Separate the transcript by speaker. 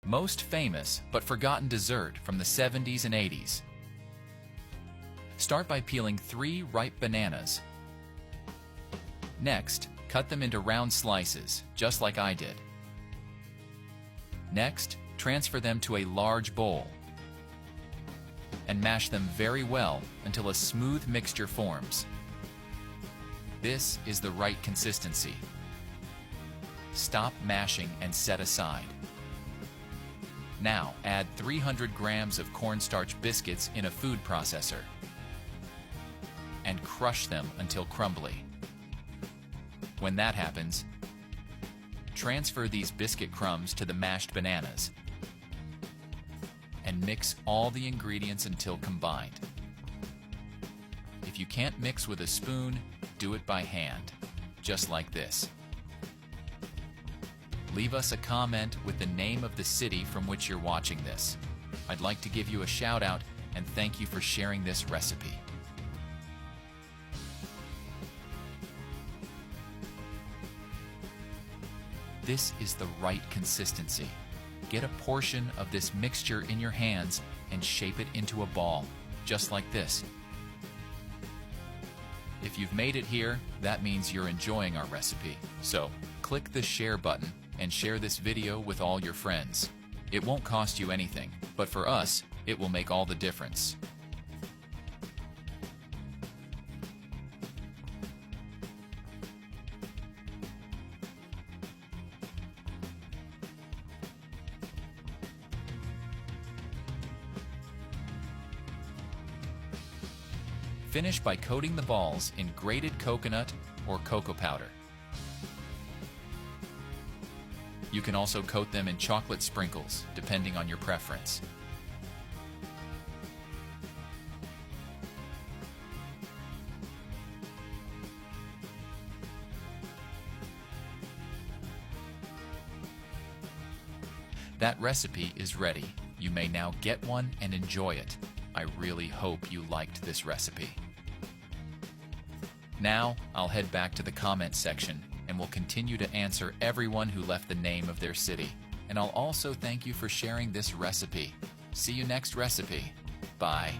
Speaker 1: Most famous but forgotten dessert from the 70s and 80s. Start by peeling 3 ripe bananas. Next, cut them into round slices, just like I did. Next, transfer them to a large bowl and mash them very well until a smooth mixture forms. This is the right consistency. Stop mashing and set aside. Now add 300 grams of cornstarch biscuits in a food processor and crush them until crumbly. When that happens, transfer these biscuit crumbs to the mashed bananas and mix all the ingredients until combined. If you can't mix with a spoon, do it by hand, just like this. Leave us a comment with the name of the city from which you're watching this. I'd like to give you a shout out and thank you for sharing this recipe. This is the right consistency. Get a portion of this mixture in your hands and shape it into a ball, just like this. If you've made it here, that means you're enjoying our recipe. So, click the share button and share this video with all your friends. It won't cost you anything, but for us, it will make all the difference. Finish by coating the balls in grated coconut or cocoa powder. You can also coat them in chocolate sprinkles, depending on your preference. That recipe is ready. You may now get one and enjoy it. I really hope you liked this recipe. Now, I'll head back to the comment section and will continue to answer everyone who left the name of their city. And I'll also thank you for sharing this recipe. See you next recipe. Bye.